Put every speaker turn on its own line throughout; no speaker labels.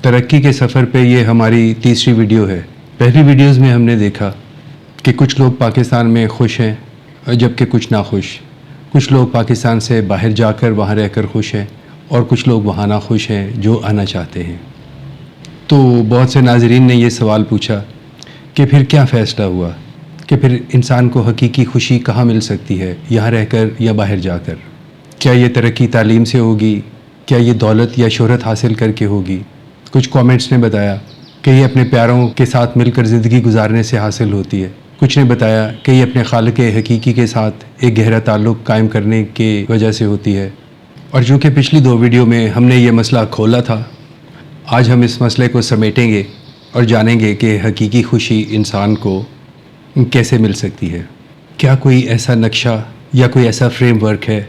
ترقی کے سفر پہ یہ ہماری تیسری ویڈیو ہے۔ پہلی ویڈیوز میں ہم نے دیکھا کہ کچھ لوگ پاکستان میں خوش ہیں جبکہ کچھ ناخوش، کچھ لوگ پاکستان سے باہر جا کر وہاں رہ کر خوش ہیں اور کچھ لوگ وہاں ناخوش ہیں جو آنا چاہتے ہیں۔ تو بہت سے ناظرین نے یہ سوال پوچھا کہ پھر کیا فیصلہ ہوا کہ پھر انسان کو حقیقی خوشی کہاں مل سکتی ہے، یہاں رہ کر یا باہر جا کر؟ کیا یہ ترقی تعلیم سے ہوگی؟ کیا یہ دولت یا شہرت حاصل کر کے ہوگی؟ کچھ کامنٹس نے بتایا کہ یہ اپنے پیاروں کے ساتھ مل کر زندگی گزارنے سے حاصل ہوتی ہے، کچھ نے بتایا کہ یہ اپنے خالق حقیقی کے ساتھ ایک گہرا تعلق قائم کرنے کی وجہ سے ہوتی ہے۔ اور چونکہ پچھلی دو ویڈیو میں ہم نے یہ مسئلہ کھولا تھا، آج ہم اس مسئلے کو سمیٹیں گے اور جانیں گے کہ حقیقی خوشی انسان کو کیسے مل سکتی ہے۔ کیا کوئی ایسا نقشہ یا کوئی ایسا فریم ورک ہے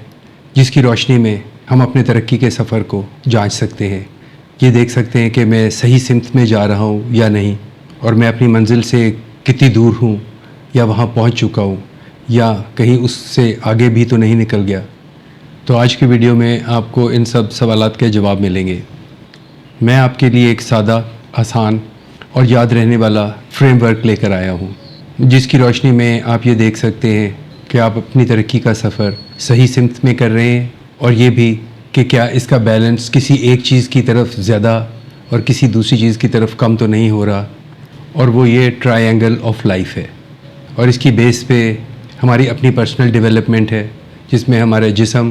جس کی روشنی میں ہم اپنے ترقی کے سفر کو جانچ سکتے ہیں، یہ دیکھ سکتے ہیں کہ میں صحیح سمت میں جا رہا ہوں یا نہیں، اور میں اپنی منزل سے کتنی دور ہوں، یا وہاں پہنچ چکا ہوں، یا کہیں اس سے آگے بھی تو نہیں نکل گیا؟ تو آج کی ویڈیو میں آپ کو ان سب سوالات کے جواب ملیں گے۔ میں آپ کے لیے ایک سادہ، آسان اور یاد رہنے والا فریم ورک لے کر آیا ہوں، جس کی روشنی میں آپ یہ دیکھ سکتے ہیں کہ آپ اپنی ترقی کا سفر صحیح سمت میں کر رہے ہیں، اور یہ بھی کہ کیا اس کا بیلنس کسی ایک چیز کی طرف زیادہ اور کسی دوسری چیز کی طرف کم تو نہیں ہو رہا، اور وہ یہ ٹرائنگل آف لائف ہے۔ اور اس کی بیس پہ ہماری اپنی پرسنل ڈیولپمنٹ ہے، جس میں ہمارے جسم،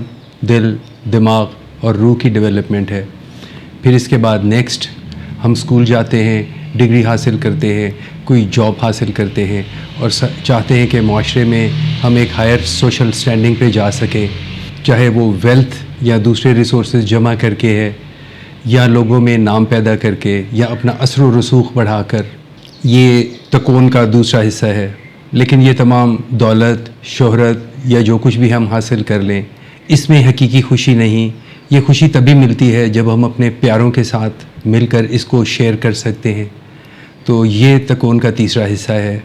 دل، دماغ اور روح کی ڈیولپمنٹ ہے۔ پھر اس کے بعد نیکسٹ ہم اسکول جاتے ہیں، ڈگری حاصل کرتے ہیں، کوئی جاب حاصل کرتے ہیں، اور چاہتے ہیں کہ معاشرے میں ہم ایک ہائر سوشل سٹینڈنگ پہ جا سکیں، چاہے وہ ویلتھ یا دوسرے ریسورسز جمع کر کے ہے، یا لوگوں میں نام پیدا کر کے، یا اپنا اثر و رسوخ بڑھا کر۔ یہ تکون کا دوسرا حصہ ہے۔ لیکن یہ تمام دولت، شہرت یا جو کچھ بھی ہم حاصل کر لیں، اس میں حقیقی خوشی نہیں۔ یہ خوشی تبھی ملتی ہے جب ہم اپنے پیاروں کے ساتھ مل کر اس کو شیئر کر سکتے ہیں۔ تو یہ تکون کا تیسرا حصہ ہے،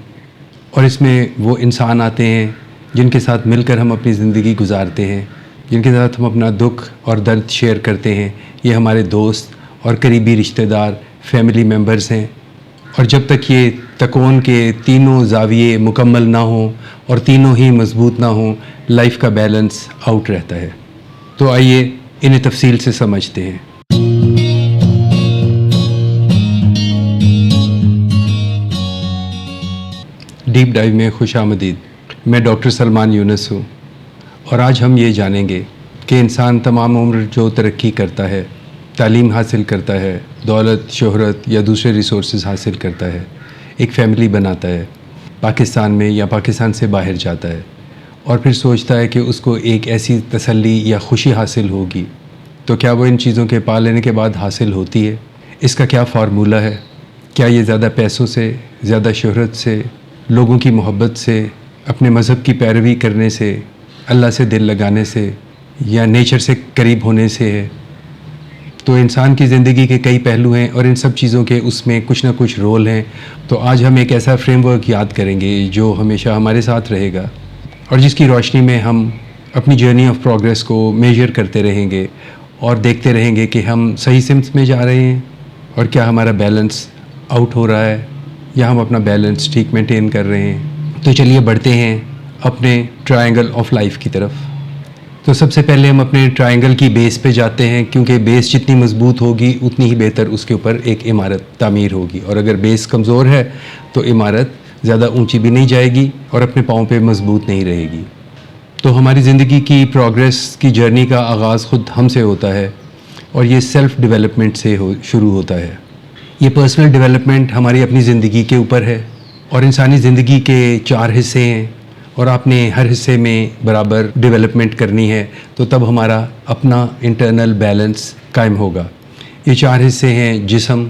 اور اس میں وہ انسان آتے ہیں جن کے ساتھ مل کر ہم اپنی زندگی گزارتے ہیں، جن کے ساتھ ہم اپنا دکھ اور درد شیئر کرتے ہیں۔ یہ ہمارے دوست اور قریبی رشتہ دار، فیملی ممبرز ہیں۔ اور جب تک یہ تکون کے تینوں زاویے مکمل نہ ہوں اور تینوں ہی مضبوط نہ ہوں، لائف کا بیلنس آؤٹ رہتا ہے۔ تو آئیے انہیں تفصیل سے سمجھتے ہیں۔ ڈیپ ڈائیو میں خوش آمدید۔ میں ڈاکٹر سلمان یونس ہوں، اور آج ہم یہ جانیں گے کہ انسان تمام عمر جو ترقی کرتا ہے، تعلیم حاصل کرتا ہے، دولت، شہرت یا دوسرے ریسورسز حاصل کرتا ہے، ایک فیملی بناتا ہے، پاکستان میں یا پاکستان سے باہر جاتا ہے، اور پھر سوچتا ہے کہ اس کو ایک ایسی تسلی یا خوشی حاصل ہوگی، تو کیا وہ ان چیزوں کے پا لینے کے بعد حاصل ہوتی ہے؟ اس کا کیا فارمولہ ہے؟ کیا یہ زیادہ پیسوں سے، زیادہ شہرت سے، لوگوں کی محبت سے، اپنے مذہب کی پیروی کرنے سے، اللہ سے دل لگانے سے، یا نیچر سے قریب ہونے سے ہے؟ تو انسان کی زندگی کے کئی پہلو ہیں، اور ان سب چیزوں کے اس میں کچھ نہ کچھ رول ہیں۔ تو آج ہم ایک ایسا فریم ورک یاد کریں گے جو ہمیشہ ہمارے ساتھ رہے گا، اور جس کی روشنی میں ہم اپنی جرنی آف پروگریس کو میجر کرتے رہیں گے، اور دیکھتے رہیں گے کہ ہم صحیح سمت میں جا رہے ہیں، اور کیا ہمارا بیلنس آؤٹ ہو رہا ہے، یا ہم اپنا بیلنس ٹھیک مینٹین کر رہے ہیں۔ تو چلیے بڑھتے ہیں اپنے ٹرائنگل آف لائف کی طرف۔ تو سب سے پہلے ہم اپنے ٹرائنگل کی بیس پہ جاتے ہیں، کیونکہ بیس جتنی مضبوط ہوگی اتنی ہی بہتر اس کے اوپر ایک عمارت تعمیر ہوگی، اور اگر بیس کمزور ہے تو عمارت زیادہ اونچی بھی نہیں جائے گی اور اپنے پاؤں پہ مضبوط نہیں رہے گی۔ تو ہماری زندگی کی پروگریس کی جرنی کا آغاز خود ہم سے ہوتا ہے، اور یہ سیلف ڈیولپمنٹ سے شروع ہوتا ہے۔ یہ پرسنل ڈیولپمنٹ ہماری اپنی زندگی کے اوپر ہے، اور انسانی زندگی کے 4 حصے ہیں، اور آپ نے ہر حصے میں برابر ڈیولپمنٹ کرنی ہے، تو تب ہمارا اپنا انٹرنل بیلنس قائم ہوگا۔ یہ 4 حصے ہیں: جسم،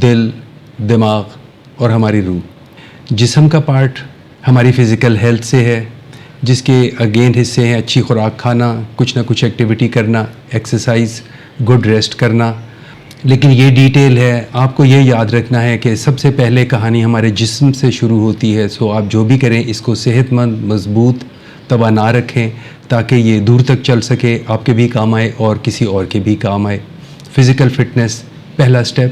دل، دماغ اور ہماری روح۔ جسم کا پارٹ ہماری فزیکل ہیلتھ سے ہے، جس کے اگین حصے ہیں اچھی خوراک کھانا، کچھ نہ کچھ ایکٹیویٹی کرنا، ایکسرسائز، گڈ ریسٹ کرنا۔ لیکن یہ ڈیٹیل ہے، آپ کو یہ یاد رکھنا ہے کہ سب سے پہلے کہانی ہمارے جسم سے شروع ہوتی ہے۔ سو آپ جو بھی کریں اس کو صحت مند، مضبوط، توانا رکھیں، تاکہ یہ دور تک چل سکے، آپ کے بھی کام آئے اور کسی اور کے بھی کام آئے۔ فزیکل فٹنس پہلا سٹیپ،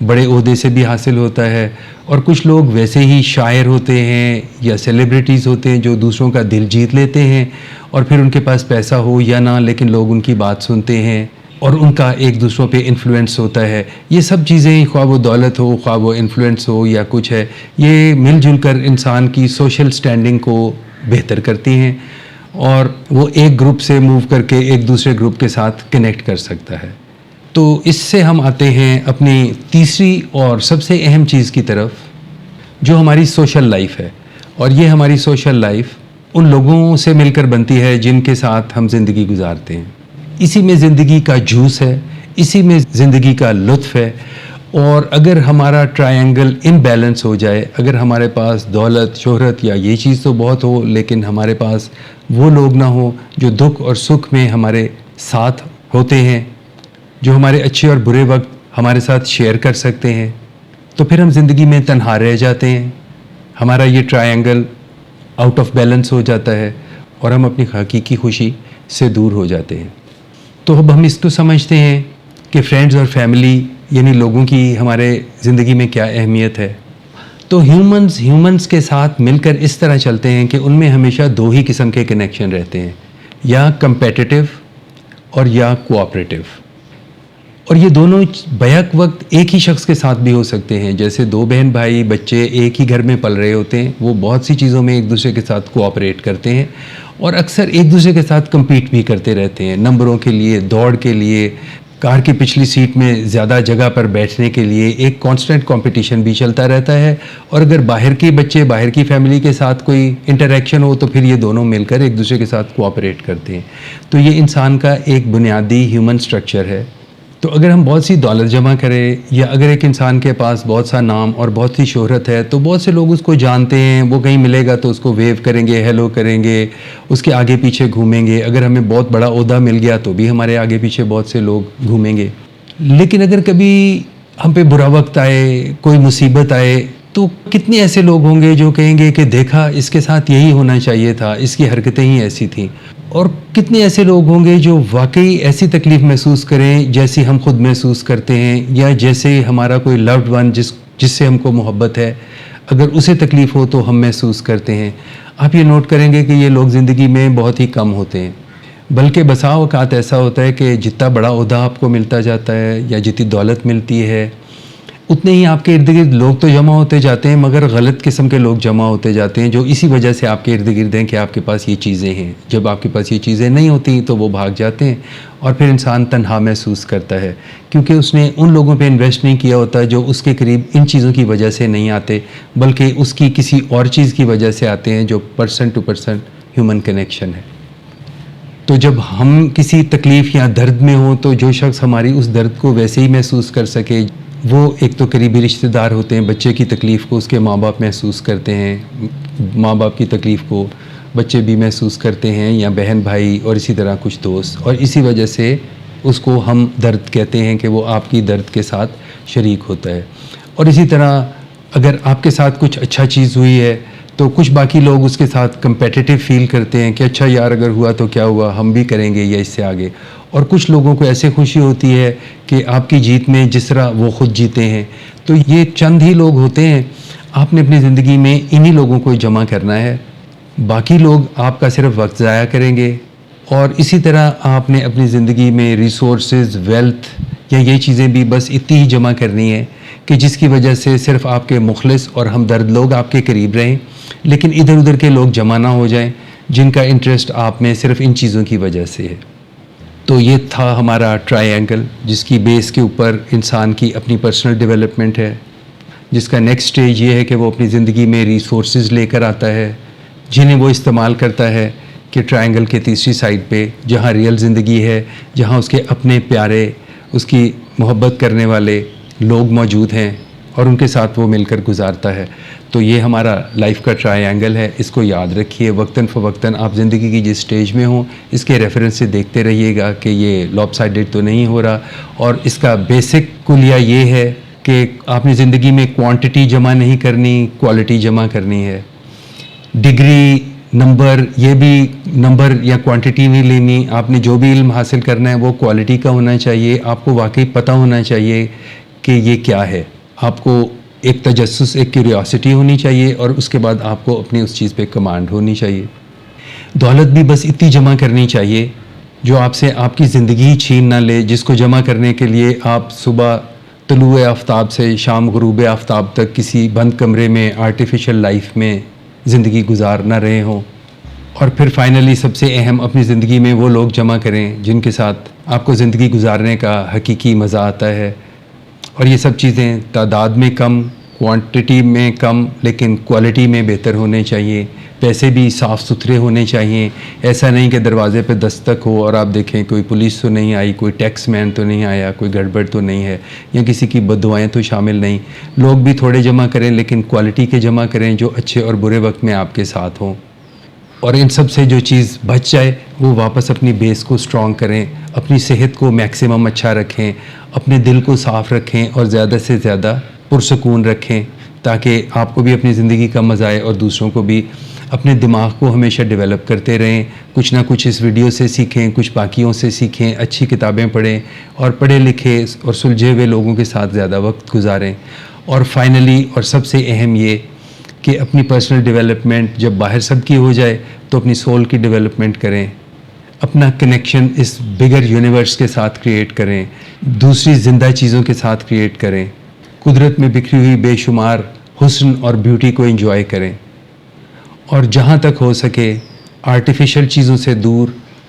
بڑے عہدے سے بھی حاصل ہوتا ہے، اور کچھ لوگ ویسے ہی شاعر ہوتے ہیں یا سیلیبریٹیز ہوتے ہیں جو دوسروں کا دل جیت لیتے ہیں، اور پھر ان کے پاس پیسہ ہو یا نہ لیکن لوگ ان کی بات سنتے ہیں اور ان کا ایک دوسروں پہ انفلوئنس ہوتا ہے. یہ سب چیزیں، خواہ وہ دولت ہو، خواہ وہ انفلوئنس ہو یا کچھ ہے، یہ مل جل کر انسان کی سوشل سٹینڈنگ کو بہتر کرتی ہیں، اور وہ ایک گروپ سے موو کر کے ایک دوسرے گروپ کے ساتھ کنیکٹ کر سکتا ہے. تو اس سے ہم آتے ہیں اپنی تیسری اور سب سے اہم چیز کی طرف، جو ہماری سوشل لائف ہے. اور یہ ہماری سوشل لائف ان لوگوں سے مل کر بنتی ہے جن کے ساتھ ہم زندگی گزارتے ہیں. اسی میں زندگی کا جوس ہے، اسی میں زندگی کا لطف ہے. اور اگر ہمارا ٹرائنگل امبیلنس ہو جائے، اگر ہمارے پاس دولت، شہرت یا یہ چیز تو بہت ہو لیکن ہمارے پاس وہ لوگ نہ ہوں جو دکھ اور سکھ میں ہمارے ساتھ ہوتے ہیں، جو ہمارے اچھے اور برے وقت ہمارے ساتھ شیئر کر سکتے ہیں، تو پھر ہم زندگی میں تنہا رہ جاتے ہیں. ہمارا یہ ٹرائنگل آؤٹ آف بیلنس ہو جاتا ہے اور ہم اپنی حقیقی خوشی سے دور ہو جاتے ہیں. تو اب ہم اس کو سمجھتے ہیں کہ فرینڈز اور فیملی یعنی لوگوں کی ہمارے زندگی میں کیا اہمیت ہے. تو ہیومنز کے ساتھ مل کر اس طرح چلتے ہیں کہ ان میں ہمیشہ دو ہی قسم کے کنیکشن رہتے ہیں، یا کمپیٹیٹیو اور یا کوآپریٹیو. اور یہ دونوں بیک وقت ایک ہی شخص کے ساتھ بھی ہو سکتے ہیں. جیسے دو بہن بھائی بچے ایک ہی گھر میں پل رہے ہوتے ہیں، وہ بہت سی چیزوں میں ایک دوسرے کے ساتھ کوآپریٹ کرتے ہیں اور اکثر ایک دوسرے کے ساتھ کمپیٹ بھی کرتے رہتے ہیں، نمبروں کے لیے، دوڑ کے لیے، کار کی پچھلی سیٹ میں زیادہ جگہ پر بیٹھنے کے لیے. ایک کانسٹنٹ کمپٹیشن بھی چلتا رہتا ہے. اور اگر باہر کے بچے، باہر کی فیملی کے ساتھ کوئی انٹریکشن ہو تو پھر یہ دونوں مل کر ایک دوسرے کے ساتھ کوآپریٹ کرتے ہیں. تو یہ انسان کا ایک بنیادی ہیومن سٹرکچر ہے. تو اگر ہم بہت سی دولت جمع کریں، یا اگر ایک انسان کے پاس بہت سا نام اور بہت سی شہرت ہے، تو بہت سے لوگ اس کو جانتے ہیں، وہ کہیں ملے گا تو اس کو ویو کریں گے، ہیلو کریں گے، اس کے آگے پیچھے گھومیں گے. اگر ہمیں بہت بڑا عہدہ مل گیا تو بھی ہمارے آگے پیچھے بہت سے لوگ گھومیں گے. لیکن اگر کبھی ہم پہ برا وقت آئے، کوئی مصیبت آئے، تو کتنے ایسے لوگ ہوں گے جو کہیں گے کہ دیکھا اس کے ساتھ یہی ہونا چاہیے تھا، اس کی حرکتیں ہی ایسی تھیں. اور کتنے ایسے لوگ ہوں گے جو واقعی ایسی تکلیف محسوس کریں جیسی ہم خود محسوس کرتے ہیں، یا جیسے ہمارا کوئی لوڈ ون جس سے ہم کو محبت ہے، اگر اسے تکلیف ہو تو ہم محسوس کرتے ہیں. آپ یہ نوٹ کریں گے کہ یہ لوگ زندگی میں بہت ہی کم ہوتے ہیں. بلکہ بسا اوقات ایسا ہوتا ہے کہ جتنا بڑا عہدہ آپ کو ملتا جاتا ہے یا جتنی دولت ملتی ہے، اتنے ہی آپ کے ارد گرد لوگ تو جمع ہوتے جاتے ہیں، مگر غلط قسم کے لوگ جمع ہوتے جاتے ہیں جو اسی وجہ سے آپ کے ارد گرد ہیں کہ آپ کے پاس یہ چیزیں ہیں. جب آپ کے پاس یہ چیزیں نہیں ہوتی تو وہ بھاگ جاتے ہیں اور پھر انسان تنہا محسوس کرتا ہے، کیونکہ اس نے ان لوگوں پہ انویسٹ نہیں کیا ہوتا جو اس کے قریب ان چیزوں کی وجہ سے نہیں آتے، بلکہ اس کی کسی اور چیز کی وجہ سے آتے ہیں جو person to person human connection ہے. تو جب ہم کسی تکلیف یا درد میں ہوں تو جو شخص ہماری اس درد کو ویسے ہی محسوس کر سکے، وہ ایک تو قریبی رشتہ دار ہوتے ہیں. بچے کی تکلیف کو اس کے ماں باپ محسوس کرتے ہیں، ماں باپ کی تکلیف کو بچے بھی محسوس کرتے ہیں، یا بہن بھائی، اور اسی طرح کچھ دوست. اور اسی وجہ سے اس کو ہم درد کہتے ہیں کہ وہ آپ کی درد کے ساتھ شریک ہوتا ہے. اور اسی طرح اگر آپ کے ساتھ کچھ اچھا چیز ہوئی ہے تو کچھ باقی لوگ اس کے ساتھ کمپیٹیٹیو فیل کرتے ہیں کہ اچھا یار اگر ہوا تو کیا ہوا، ہم بھی کریں گے یا اس سے آگے. اور کچھ لوگوں کو ایسے خوشی ہوتی ہے کہ آپ کی جیت میں جس طرح وہ خود جیتے ہیں. تو یہ چند ہی لوگ ہوتے ہیں. آپ نے اپنی زندگی میں انہی لوگوں کو جمع کرنا ہے، باقی لوگ آپ کا صرف وقت ضائع کریں گے. اور اسی طرح آپ نے اپنی زندگی میں ریسورسز، ویلتھ یا یہ چیزیں بھی بس اتنی ہی جمع کرنی ہے کہ جس کی وجہ سے صرف آپ کے مخلص اور ہمدرد لوگ آپ کے قریب رہیں، لیکن ادھر ادھر کے لوگ جمع نہ ہو جائیں جن کا انٹرسٹ آپ میں صرف ان چیزوں کی وجہ سے ہے. تو یہ تھا ہمارا ٹرائی اینگل، جس کی بیس کے اوپر انسان کی اپنی پرسنل ڈیولپمنٹ ہے، جس کا نیکسٹ سٹیج یہ ہے کہ وہ اپنی زندگی میں ریسورسز لے کر آتا ہے جنہیں وہ استعمال کرتا ہے کہ ٹرائنگل کے تیسری سائڈ پہ جہاں ریئل زندگی ہے، جہاں اس کے اپنے پیارے، اس کی محبت کرنے والے لوگ موجود ہیں اور ان کے ساتھ وہ مل کر گزارتا ہے. تو یہ ہمارا لائف کا ٹرائی اینگل ہے. اس کو یاد رکھیے، وقتاً فوقتاً آپ زندگی کی جس سٹیج میں ہوں اس کے ریفرنس سے دیکھتے رہیے گا کہ یہ لوپ سائڈڈ تو نہیں ہو رہا. اور اس کا بیسک کلیہ یہ ہے کہ آپ نے زندگی میں کوانٹٹی جمع نہیں کرنی، کوالٹی جمع کرنی ہے. ڈگری، نمبر، یہ بھی نمبر یا کوانٹٹی نہیں لینی. آپ نے جو بھی علم حاصل کرنا ہے وہ کوالٹی کا ہونا چاہیے. آپ کو واقعی پتہ ہونا چاہیے کہ یہ کیا ہے. آپ کو ایک تجسس، ایک کیوریاسٹی ہونی چاہیے، اور اس کے بعد آپ کو اپنی اس چیز پہ کمانڈ ہونی چاہیے. دولت بھی بس اتنی جمع کرنی چاہیے جو آپ سے آپ کی زندگی چھین نہ لے، جس کو جمع کرنے کے لیے آپ صبح طلوع آفتاب سے شام غروب آفتاب تک کسی بند کمرے میں آرٹیفیشل لائف میں زندگی گزار نہ رہے ہوں. اور پھر فائنلی سب سے اہم، اپنی زندگی میں وہ لوگ جمع کریں جن کے ساتھ آپ کو زندگی گزارنے کا حقیقی مزہ آتا ہے. اور یہ سب چیزیں تعداد میں کم، کوانٹٹی میں کم، لیکن کوالٹی میں بہتر ہونے چاہیے. پیسے بھی صاف ستھرے ہونے چاہیے. ایسا نہیں کہ دروازے پہ دستک ہو اور آپ دیکھیں کوئی پولیس تو نہیں آئی، کوئی ٹیکس مین تو نہیں آیا، کوئی گڑبڑ تو نہیں ہے، یا کسی کی بددعائیں تو شامل نہیں. لوگ بھی تھوڑے جمع کریں، لیکن کوالٹی کے جمع کریں جو اچھے اور برے وقت میں آپ کے ساتھ ہوں. اور ان سب سے جو چیز بچ جائے وہ واپس اپنی بیس کو سٹرونگ کریں، اپنی صحت کو میکسیمم اچھا رکھیں، اپنے دل کو صاف رکھیں، اور زیادہ سے زیادہ پرسکون رکھیں، تاکہ آپ کو بھی اپنی زندگی کا مزہ آئے اور دوسروں کو بھی. اپنے دماغ کو ہمیشہ ڈیولپ کرتے رہیں. کچھ نہ کچھ اس ویڈیو سے سیکھیں، کچھ باقیوں سے سیکھیں، اچھی کتابیں پڑھیں، اور پڑھے لکھے اور سلجھے ہوئے لوگوں کے ساتھ زیادہ وقت گزاریں. اور فائنلی اور سب سے اہم یہ کہ اپنی پرسنل ڈیولپمنٹ جب باہر سب کی ہو جائے تو اپنی سول کی ڈیولپمنٹ کریں. اپنا کنیکشن اس بگر یونیورس کے ساتھ کریٹ کریں، دوسری زندہ چیزوں کے ساتھ کریٹ کریں. قدرت میں بکھری ہوئی بے شمار حسن اور بیوٹی کو انجوائے کریں. اور جہاں تک ہو سکے آرٹیفیشل چیزوں سے دور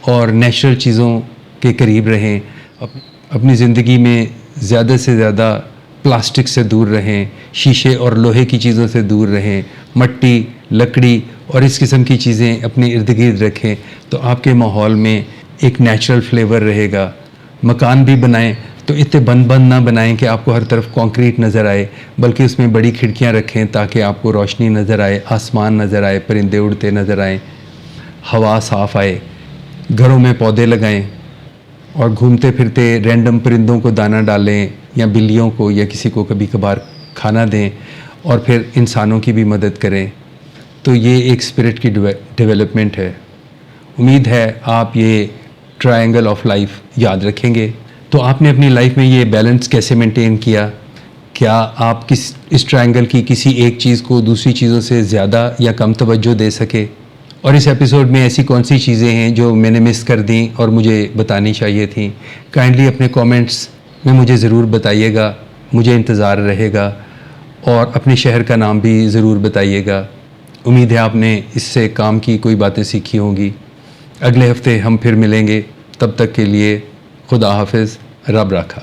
اور نیچرل چیزوں کے قریب رہیں. اپنی زندگی میں زیادہ سے زیادہ پلاسٹک سے دور رہیں، شیشے اور لوہے کی چیزوں سے دور رہیں، مٹی، لکڑی اور اس قسم کی چیزیں اپنے ارد گرد رکھیں، تو آپ کے ماحول میں ایک نیچرل فلیور رہے گا. مکان بھی بنائیں تو اتنے بند نہ بنائیں کہ آپ کو ہر طرف کانکریٹ نظر آئے، بلکہ اس میں بڑی کھڑکیاں رکھیں تاکہ آپ کو روشنی نظر آئے، آسمان نظر آئے، پرندے اڑتے نظر آئیں، ہوا صاف آئے. گھروں میں پودے لگائیں اور گھومتے پھرتے رینڈم پرندوں کو دانہ ڈالیں، یا بلیوں کو، یا کسی کو کبھی کبھار کھانا دیں، اور پھر انسانوں کی بھی مدد کریں. تو یہ ایک اسپرٹ کی ڈیولپمنٹ ہے. امید ہے آپ یہ ٹرائنگل آف لائف یاد رکھیں گے. تو آپ نے اپنی لائف میں یہ بیلنس کیسے مینٹین کیا؟ کیا آپ اس ٹرائنگل کی کسی ایک چیز کو دوسری چیزوں سے زیادہ یا کم توجہ دے سکے؟ اور اس ایپیسوڈ میں ایسی کون سی چیزیں ہیں جو میں نے مس کر دیں اور مجھے بتانی چاہیے تھیں؟ کائنڈلی اپنے کومنٹس میں مجھے ضرور بتائیے گا، مجھے انتظار رہے گا. اور اپنے شہر کا نام بھی ضرور بتائیے گا. امید ہے آپ نے اس سے کام کی کوئی باتیں سیکھی ہوں گی. اگلے ہفتے ہم پھر ملیں گے. تب تک کے لیے خدا حافظ. رب رکھا.